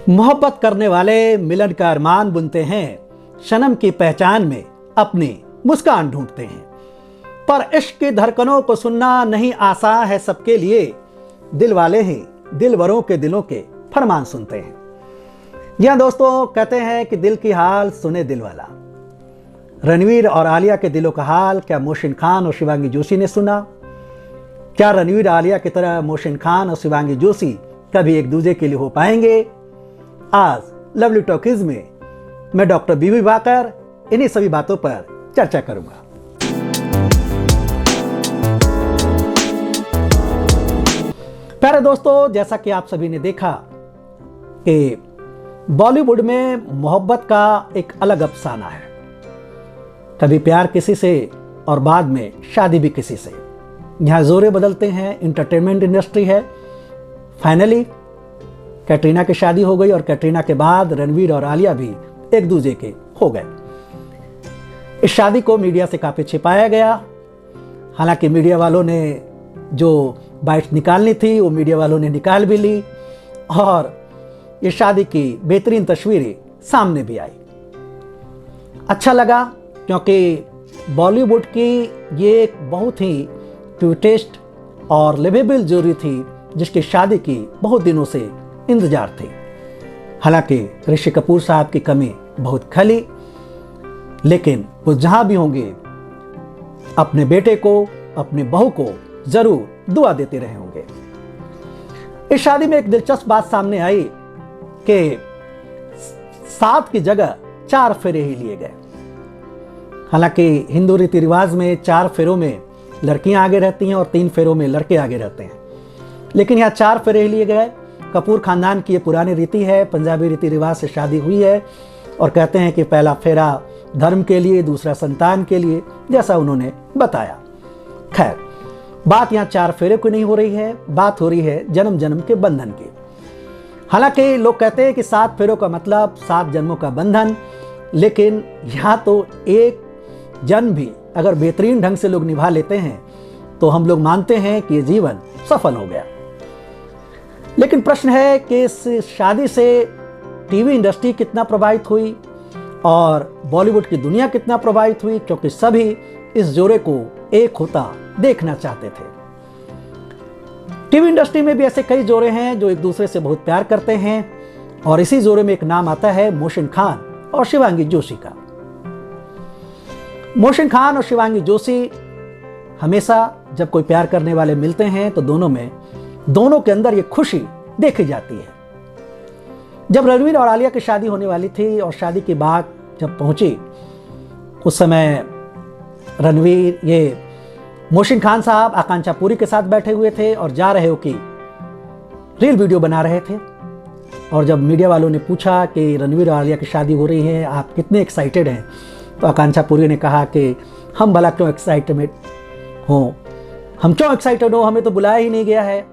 मोहब्बत करने वाले मिलन का अरमान बुनते हैं, सनम की पहचान में अपनी मुस्कान ढूंढते हैं। पर इश्क की धड़कनों को सुनना नहीं आसान है सबके लिए, दिल वाले ही दिलवरों के दिलों के फरमान सुनते हैं। यह दोस्तों कहते हैं कि दिल की हाल सुने दिल वाला। रणवीर और आलिया के दिलों का हाल क्या मोहसिन खान और शिवांगी जोशी ने सुना? क्या रणवीर आलिया की तरह मोहसिन खान और शिवांगी जोशी कभी एक दूसरे के लिए हो पाएंगे? आज लवली टॉकीज में मैं डॉक्टर बीबी बाकर इन्हीं सभी बातों पर चर्चा करूंगा। प्यारे दोस्तों, जैसा कि आप सभी ने देखा कि बॉलीवुड में मोहब्बत का एक अलग अफसाना है। कभी प्यार किसी से और बाद में शादी भी किसी से। यहाँ जोरे बदलते हैं, इंटरटेनमेंट इंडस्ट्री है। फाइनली कैटरीना की शादी हो गई और कैटरीना के बाद रणवीर और आलिया भी एक दूसरे के हो गए। इस शादी को मीडिया से काफ़ी छिपाया गया। हालांकि मीडिया वालों ने जो बाइट्स निकालनी थी वो मीडिया वालों ने निकाल भी ली और ये शादी की बेहतरीन तस्वीरें सामने भी आई। अच्छा लगा क्योंकि बॉलीवुड की ये एक बहुत ही क्यूटेस्ट और लिवेबल जोड़ी थी जिसकी शादी की बहुत दिनों से इंतजार थी। हालांकि ऋषि कपूर साहब की कमी बहुत खली, लेकिन वो जहां भी होंगे अपने बेटे को, अपने बहू को जरूर दुआ देते रहे होंगे। इस शादी में एक दिलचस्प बात सामने आई कि 7 की जगह 4 फेरे ही लिए गए। हालांकि हिंदू रीति रिवाज में 4 फेरों में लड़कियां आगे रहती हैं और 3 फेरों में लड़के आगे रहते हैं, लेकिन यहाँ 4 फेरे ही लिए गए। कपूर खानदान की ये पुरानी रीति है, पंजाबी रीति रिवाज से शादी हुई है और कहते हैं कि पहला फेरा धर्म के लिए, दूसरा संतान के लिए, जैसा उन्होंने बताया। खैर, बात यहाँ 4 फेरे की नहीं हो रही है, बात हो रही है जन्म जन्म के बंधन की। हालांकि लोग कहते हैं कि 7 फेरों का मतलब 7 जन्मों का बंधन, लेकिन यहाँ तो एक जन्म भी अगर बेहतरीन ढंग से लोग निभा लेते हैं तो हम लोग मानते हैं कि ये जीवन सफल हो गया। लेकिन प्रश्न है कि इस शादी से टीवी इंडस्ट्री कितना प्रभावित हुई और बॉलीवुड की दुनिया कितना प्रभावित हुई, क्योंकि सभी इस जोड़े को एक होता देखना चाहते थे। टीवी इंडस्ट्री में भी ऐसे कई जोड़े हैं जो एक दूसरे से बहुत प्यार करते हैं और इसी जोड़े में एक नाम आता है मोहसिन खान और शिवांगी जोशी का। मोहसिन खान और शिवांगी जोशी हमेशा जब कोई प्यार करने वाले मिलते हैं तो दोनों के अंदर ये खुशी देखी जाती है। जब रणवीर और आलिया की शादी होने वाली थी और शादी की बात जब पहुंची, उस समय रणवीर ये मोहसिन खान साहब आकांक्षा पुरी के साथ बैठे हुए थे और जा रहे हो कि रील वीडियो बना रहे थे। और जब मीडिया वालों ने पूछा कि रणवीर और आलिया की शादी हो रही है, आप कितने एक्साइटेड हैं, तो आकांक्षा पुरी ने कहा कि हम भला क्यों एक्साइटेड हों, हम क्यों एक्साइटेड हो, हमें तो बुलाया ही नहीं गया है।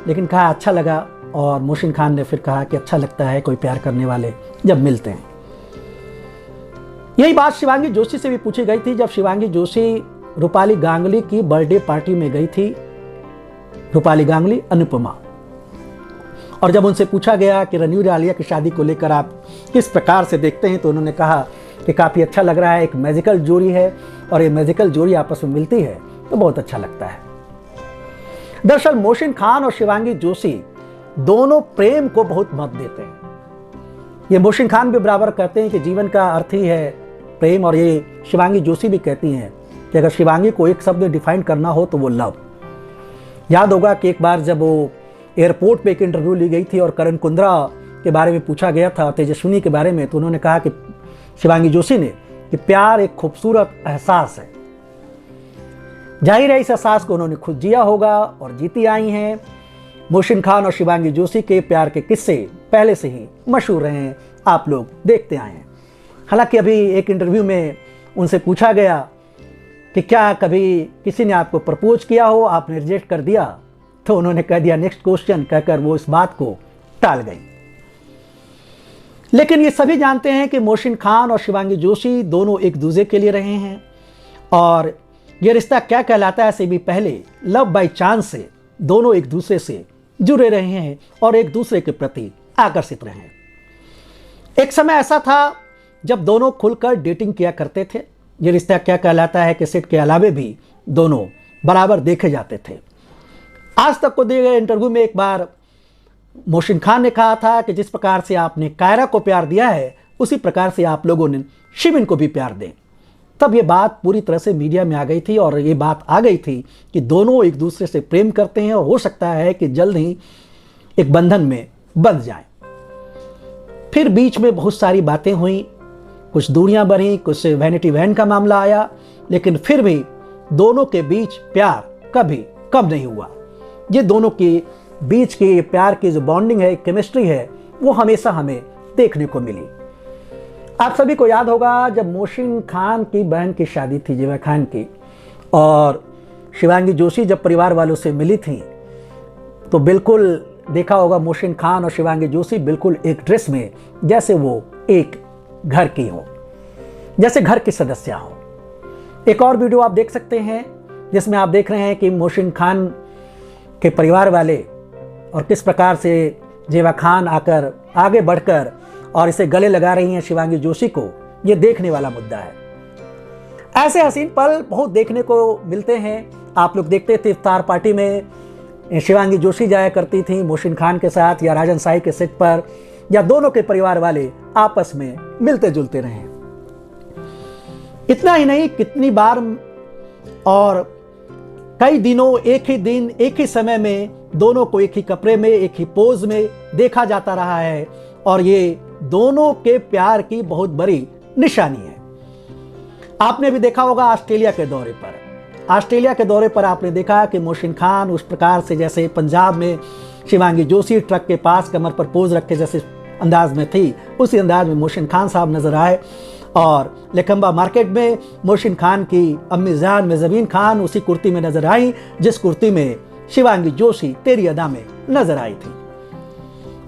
लेकिन कहा अच्छा लगा। और मोहसिन खान ने फिर कहा कि अच्छा लगता है कोई प्यार करने वाले जब मिलते हैं। यही बात शिवांगी जोशी से भी पूछी गई थी जब शिवांगी जोशी रूपाली गांगुली की बर्थडे पार्टी में गई थी। रूपाली गांगुली, अनुपमा। और जब उनसे पूछा गया कि रणवीर आलिया की शादी को लेकर आप किस प्रकार से देखते हैं, तो उन्होंने कहा कि काफ़ी अच्छा लग रहा है, एक मैजिकल जोड़ी है और ये मैजिकल जोड़ी आपस में मिलती है तो बहुत अच्छा लगता है। दरअसल मोहसिन खान और शिवांगी जोशी दोनों प्रेम को बहुत महत्व देते हैं। ये मोहसिन खान भी बराबर कहते हैं कि जीवन का अर्थ ही है प्रेम, और ये शिवांगी जोशी भी कहती हैं कि अगर शिवांगी को एक शब्द में डिफाइन करना हो तो वो लव। याद होगा कि एक बार जब वो एयरपोर्ट पे एक इंटरव्यू ली गई थी और करण कुंद्रा के बारे में पूछा गया था, तेजस्विनी के बारे में, तो उन्होंने कहा कि शिवांगी जोशी ने कि प्यार एक खूबसूरत एहसास है। जाहिर है इस एहसास को उन्होंने खुद जिया होगा और जीती आई हैं। मोहसिन खान और शिवांगी जोशी के प्यार के किस्से पहले से ही मशहूर रहे हैं, आप लोग देखते आए हैं। हालांकि अभी एक इंटरव्यू में उनसे पूछा गया कि क्या कभी किसी ने आपको प्रपोज किया हो, आपने रिजेक्ट कर दिया, तो उन्होंने कह दिया नेक्स्ट क्वेश्चन कहकर वो इस बात को टाल गई। लेकिन ये सभी जानते हैं कि मोहसिन खान और शिवांगी जोशी दोनों एक दूसरे के लिए रहे हैं और ये रिश्ता क्या कहलाता है इससे भी पहले लव बाय चांस से दोनों एक दूसरे से जुड़े रहे हैं और एक दूसरे के प्रति आकर्षित रहे हैं। एक समय ऐसा था जब दोनों खुलकर डेटिंग किया करते थे। ये रिश्ता क्या कहलाता है कि सेट के अलावे भी दोनों बराबर देखे जाते थे। आज तक को दिए गए इंटरव्यू में एक बार मोहसिन खान ने कहा था कि जिस प्रकार से आपने कायरा को प्यार दिया है उसी प्रकार से आप लोगों ने शिविन को भी प्यार दें। तब ये बात पूरी तरह से मीडिया में आ गई थी और ये बात आ गई थी कि दोनों एक दूसरे से प्रेम करते हैं और हो सकता है कि जल्द ही एक बंधन में बंध जाएं। फिर बीच में बहुत सारी बातें हुई, कुछ दूरियां बढ़ी, कुछ वैनिटी वैन का मामला आया, लेकिन फिर भी दोनों के बीच प्यार कभी कम नहीं हुआ। ये दोनों के बीच की प्यार की जो बॉन्डिंग है, केमिस्ट्री है, वो हमेशा हमें देखने को मिली। आप सभी को याद होगा जब मोहसिन खान की बहन की शादी थी, जेवा खान की, और शिवांगी जोशी जब परिवार वालों से मिली थी तो बिल्कुल देखा होगा मोहसिन खान और शिवांगी जोशी बिल्कुल एक ड्रेस में, जैसे वो एक घर की हो, जैसे घर की सदस्य हो। एक और वीडियो आप देख सकते हैं जिसमें आप देख रहे हैं कि मोहसिन खान के परिवार वाले और किस प्रकार से जेवा खान आकर आगे बढ़कर और इसे गले लगा रही हैं शिवांगी जोशी को। ये देखने वाला मुद्दा है। ऐसे हसीन पल बहुत देखने को मिलते हैं। आप लोग देखते थे इफ्तार पार्टी में शिवांगी जोशी जाया करती थी मोहसिन खान के साथ, या राजन साई के सेट पर, या दोनों के परिवार वाले आपस में मिलते जुलते रहे। इतना ही नहीं, कितनी बार और कई दिनों, एक ही दिन, एक ही समय में दोनों को एक ही कपड़े में, एक ही पोज में देखा जाता रहा है, और ये दोनों के प्यार की बहुत बड़ी निशानी है। आपने भी देखा होगा ऑस्ट्रेलिया के दौरे पर, आपने देखा कि मोहसिन खान उस प्रकार से जैसे पंजाब में शिवांगी जोशी ट्रक के पास कमर पर पोज रखे जैसे अंदाज में थी, उसी अंदाज में मोहसिन खान साहब नजर आए। और लेकम्बा मार्केट में मोहसिन खान की अम्मी जान मेज़बीन खान उसी कुर्ती में नजर आई जिस कुर्ती में शिवांगी जोशी तेरी अदा में नजर आई थी।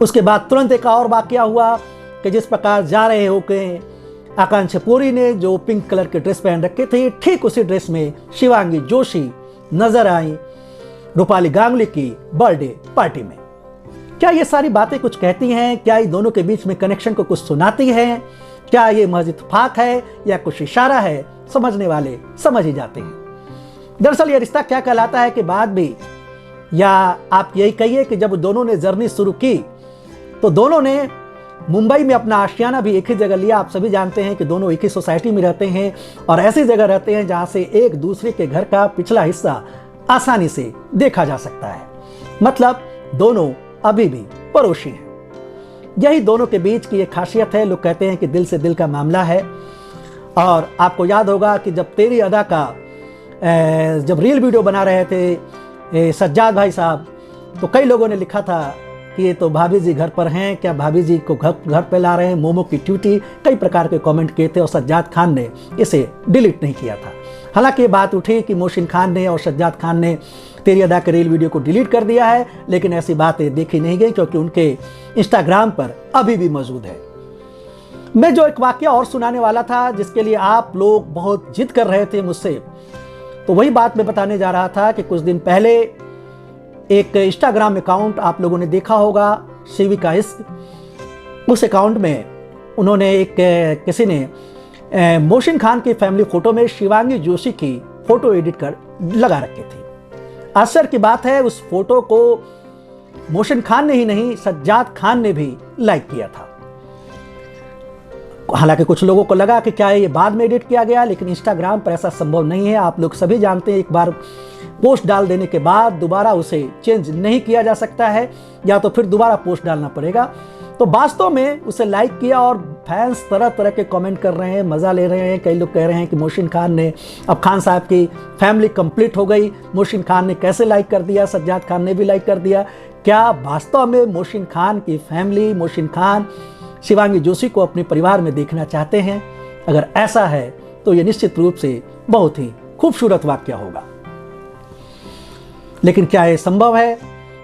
उसके बाद तुरंत एक और वाकया हुआ कि जिस प्रकार जा रहे होके आकांक्षा पुरी ने जो पिंक कलर की ड्रेस पहन रखी थी, ठीक उसी ड्रेस में शिवांगी जोशी नजर आई रूपाली गांगुली की बर्थडे पार्टी में। क्या ये सारी बातें कुछ कहती हैं? क्या ये दोनों के बीच में कनेक्शन को कुछ सुनाती हैं? क्या ये महज इत्तेफाक है या कुछ इशारा है? समझने वाले समझ ही जाते हैं। दरअसल ये रिश्ता क्या कहलाता है कि बाद भी, या आप यही कहिए कि जब दोनों ने जर्नी शुरू की तो दोनों ने मुंबई में अपना आशियाना भी एक ही जगह लिया। आप सभी जानते हैं कि दोनों एक ही सोसाइटी में रहते हैं और ऐसी जगह रहते हैं जहां से एक दूसरे के घर का पिछला हिस्सा आसानी से देखा जा सकता है। मतलब दोनों अभी भी पड़ोसी हैं। यही दोनों के बीच की एक खासियत है। लोग कहते हैं कि दिल से दिल का मामला है। और आपको याद होगा कि जब तेरी अदा का जब रील वीडियो बना रहे थे सज्जाद भाई साहब, तो कई लोगों ने लिखा था कि ये तो भाभी जी घर पर हैं, क्या भाभी जी को घर पे ला रहे हैं, मोमो की ट्यूटी, कई प्रकार के कमेंट किए थे और सज्जाद खान ने इसे डिलीट नहीं किया था। हालांकि ये बात उठी कि मोहसिन खान ने और सज्जाद खान ने तेरी अदा के रील वीडियो को डिलीट कर दिया है, लेकिन ऐसी बातें देखी नहीं गई क्योंकि उनके इंस्टाग्राम पर अभी भी मौजूद है। मैं जो एक वाकया और सुनाने वाला था जिसके लिए आप लोग बहुत जिद कर रहे थे मुझसे, तो वही बात मैं बताने जा रहा था कि कुछ दिन पहले एक इंस्टाग्राम अकाउंट आप लोगों ने देखा होगा, शिवी का इश्क। उस अकाउंट में उन्होंने किसी ने मोहसिन खान की फैमिली फोटो में शिवांगी जोशी की फोटो एडिट कर लगा रखी थी। आश्चर्य की बात है उस फोटो को मोहसिन खान ने ही नहीं, सज्जाद खान ने भी लाइक किया था। हालांकि कुछ लोगों को लगा कि क्या ये बाद में एडिट किया गया, लेकिन इंस्टाग्राम पर ऐसा संभव नहीं है। आप लोग सभी जानते हैं एक बार पोस्ट डाल देने के बाद दोबारा उसे चेंज नहीं किया जा सकता है, या तो फिर दोबारा पोस्ट डालना पड़ेगा। तो वास्तव में उसे लाइक किया और फैंस तरह तरह के कमेंट कर रहे हैं, मजा ले रहे हैं। कई लोग कह रहे हैं कि मोहसिन खान ने, अब खान साहब की फैमिली कंप्लीट हो गई, मोहसिन खान ने कैसे लाइक कर दिया, सज्जाद खान ने भी लाइक कर दिया। क्या वास्तव में मोहसिन खान की फैमिली, मोहसिन खान शिवांगी जोशी को अपने परिवार में देखना चाहते हैं? अगर ऐसा है तो यह निश्चित रूप से बहुत ही खूबसूरत वाकया होगा। लेकिन क्या यह संभव है?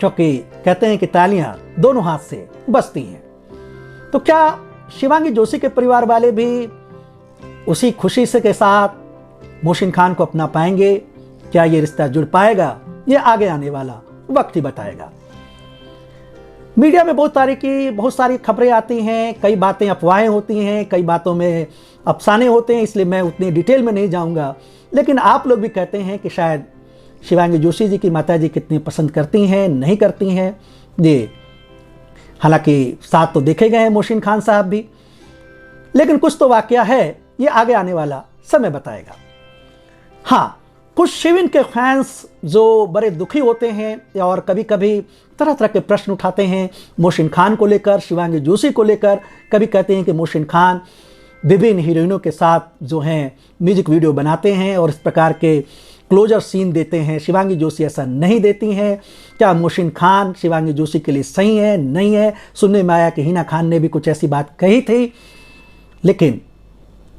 क्योंकि कहते हैं कि तालियां दोनों हाथ से बजती हैं। तो क्या शिवांगी जोशी के परिवार वाले भी उसी खुशी से के साथ मोहसिन खान को अपना पाएंगे? क्या ये रिश्ता जुड़ पाएगा? ये आगे आने वाला वक्त ही बताएगा। मीडिया में बहुत सारी खबरें आती हैं, कई बातें अफवाहें होती हैं, कई बातों में अफसाने होते हैं, इसलिए मैं उतनी डिटेल में नहीं जाऊंगा। लेकिन आप लोग भी कहते हैं कि शायद शिवांगी जोशी जी की माता जी कितनी पसंद करती हैं, नहीं करती हैं ये। हालांकि साथ तो देखे गए हैं मोहसिन खान साहब भी, लेकिन कुछ तो वाकया है, ये आगे आने वाला समय बताएगा। हाँ, कुछ शिविन के फैंस जो बड़े दुखी होते हैं और कभी कभी तरह तरह के प्रश्न उठाते हैं मोहसिन खान को लेकर, शिवांगी जोशी को लेकर। कभी कहते हैं कि मोहसिन खान विभिन्न हीरोइनों के साथ जो हैं म्यूजिक वीडियो बनाते हैं और इस प्रकार के क्लोजर सीन देते हैं, शिवांगी जोशी ऐसा नहीं देती हैं। क्या मोहसिन खान शिवांगी जोशी के लिए सही है, नहीं है? सुनने में आया कि हिना खान ने भी कुछ ऐसी बात कही थी। लेकिन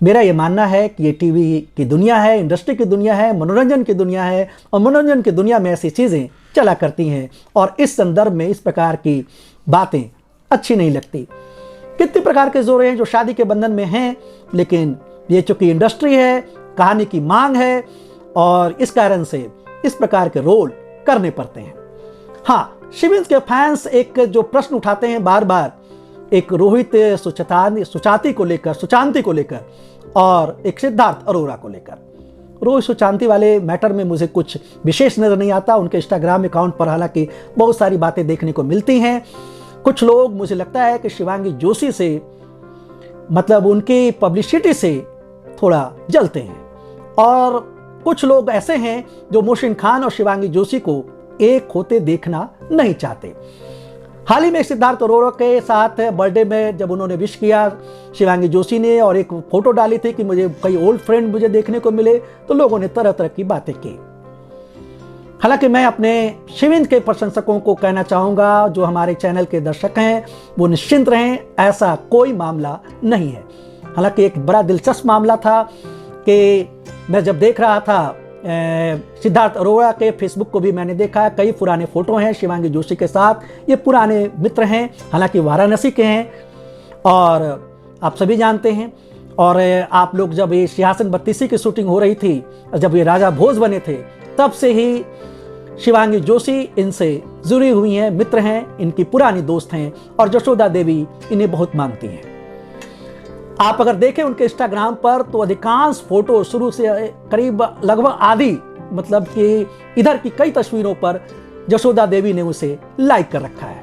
मेरा ये मानना है कि ये टीवी की दुनिया है, इंडस्ट्री की दुनिया है, मनोरंजन की दुनिया है, और मनोरंजन की दुनिया में ऐसी चीज़ें चला करती हैं और इस संदर्भ में इस प्रकार की बातें अच्छी नहीं लगती। कितने प्रकार के जोड़े हैं जो शादी के बंधन में हैं, लेकिन ये चूंकि इंडस्ट्री है, कहानी की मांग है और इस कारण से इस प्रकार के रोल करने पड़ते हैं। हाँ, शिविन के फैंस एक जो प्रश्न उठाते हैं बार बार, एक रोहित सुचांती को लेकर और एक सिद्धार्थ अरोरा को लेकर। रोहित सुचांती वाले मैटर में मुझे कुछ विशेष नजर नहीं आता। उनके इंस्टाग्राम अकाउंट पर हालांकि बहुत सारी बातें देखने को मिलती हैं। कुछ लोग, मुझे लगता है कि शिवांगी जोशी से, मतलब उनकी पब्लिसिटी से थोड़ा जलते हैं, और कुछ लोग ऐसे हैं जो मोहसिन खान और शिवांगी जोशी को एक होते देखना नहीं चाहते। हाल ही में सिद्धार्थ अरोरा के साथ बर्थडे में जब उन्होंने विश किया शिवांगी जोशी ने और एक फोटो डाली थी कि मुझे कई ओल्ड फ्रेंड मुझे देखने को मिले, तो लोगों ने तरह तरह की बातें की। हालांकि मैं अपने शिविन के प्रशंसकों को कहना चाहूंगा, जो हमारे चैनल के दर्शक हैं वो निश्चिंत रहें, ऐसा कोई मामला नहीं है। हालांकि एक बड़ा दिलचस्प मामला था कि मैं जब देख रहा था सिद्धार्थ अरोरा के फेसबुक को भी मैंने देखा, कई पुराने फोटो हैं शिवांगी जोशी के साथ। ये पुराने मित्र हैं, हालांकि वाराणसी के हैं और आप सभी जानते हैं। और आप लोग, जब ये सिंहासन 32 की शूटिंग हो रही थी, जब ये राजा भोज बने थे, तब से ही शिवांगी जोशी इनसे जुड़ी हुई हैं, मित्र हैं, इनकी पुरानी दोस्त हैं और जशोदा देवी इन्हें बहुत मानती हैं। आप अगर देखें उनके इंस्टाग्राम पर तो अधिकांश फोटो शुरू से करीब लगभग आधी, मतलब कि इधर की कई तस्वीरों पर जशोदा देवी ने उसे लाइक कर रखा है।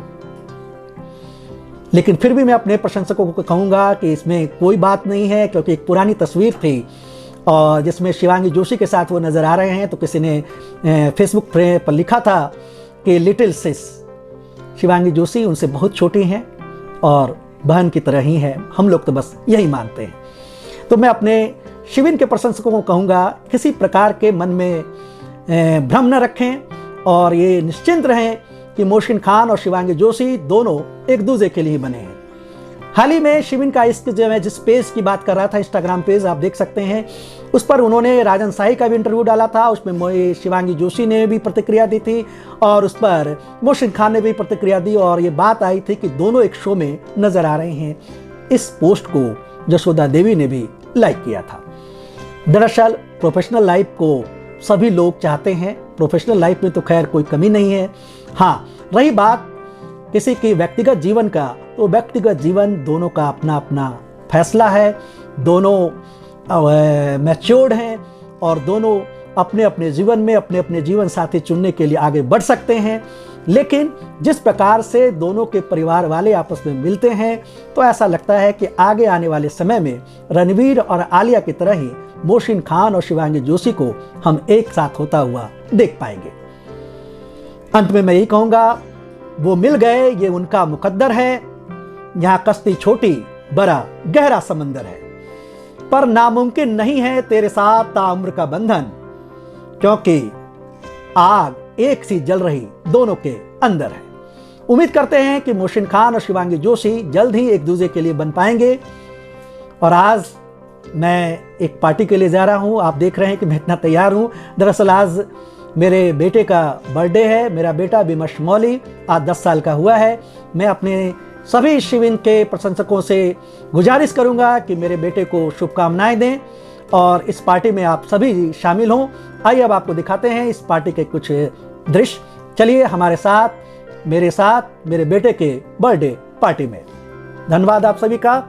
लेकिन फिर भी मैं अपने प्रशंसकों को कहूंगा कि इसमें कोई बात नहीं है, क्योंकि एक पुरानी तस्वीर थी और जिसमें शिवांगी जोशी के साथ वो नजर आ रहे हैं। तो किसी ने फेसबुक पर लिखा था कि लिटिल सिस, शिवांगी जोशी उनसे बहुत छोटी हैं और बहन की तरह ही है, हम लोग तो बस यही मानते हैं। तो मैं अपने शिविन के प्रशंसकों को कहूँगा, किसी प्रकार के मन में भ्रम न रखें और ये निश्चिंत रहें कि मोहसिन खान और शिवांगी जोशी दोनों एक दूसरे के लिए बने हैं। हाल ही में शिविन का इश्क जो है, जिस पेज की बात कर रहा था, इंस्टाग्राम पेज आप देख सकते हैं, उस पर उन्होंने राजन शाही का भी इंटरव्यू डाला था। उसमें शिवांगी जोशी ने भी प्रतिक्रिया दी थी और उस पर मोहसिन खान ने भी प्रतिक्रिया दी और ये बात आई थी कि दोनों एक शो में नजर आ रहे हैं। इस पोस्ट को जशोदा देवी ने भी लाइक किया था। दरअसल प्रोफेशनल लाइफ को सभी लोग चाहते हैं, प्रोफेशनल लाइफ में तो खैर कोई कमी नहीं है। हाँ, रही बात किसी की व्यक्तिगत जीवन का, तो व्यक्तिगत जीवन दोनों का अपना अपना फैसला है। दोनों मैच्योर्ड हैं और दोनों अपने अपने जीवन में अपने अपने जीवन साथी चुनने के लिए आगे बढ़ सकते हैं। लेकिन जिस प्रकार से दोनों के परिवार वाले आपस में मिलते हैं, तो ऐसा लगता है कि आगे आने वाले समय में रणवीर और आलिया की तरह ही मोहसिन खान और शिवांगी जोशी को हम एक साथ होता हुआ देख पाएंगे। अंत में मैं यही कहूँगा, वो मिल गए, ये उनका मुकद्दर है। यहाँ कश्ती छोटी, बड़ा गहरा समंदर है, पर नामुमकिन नहीं है तेरे साथ ताउम्र का बंधन, क्योंकि आग एक सी जल रही दोनों के अंदर है। उम्मीद करते हैं कि मोहसिन खान और शिवांगी जोशी जल्द ही एक दूसरे के लिए बन पाएंगे। और आज मैं एक पार्टी के लिए जा रहा हूं। आप देख रहे हैं कि मैं इतना तैयार हूं। दरअसल आज मेरे बेटे का बर्थडे है। मेरा बेटा विमर्श मौली आज 10 साल का हुआ है। मैं अपने सभी शिविन के प्रशंसकों से गुजारिश करूंगा कि मेरे बेटे को शुभकामनाएं दें और इस पार्टी में आप सभी शामिल हों। आइए अब आपको दिखाते हैं इस पार्टी के कुछ दृश्य। चलिए हमारे साथ मेरे साथ मेरे बेटे के बर्थडे पार्टी में। धन्यवाद आप सभी का।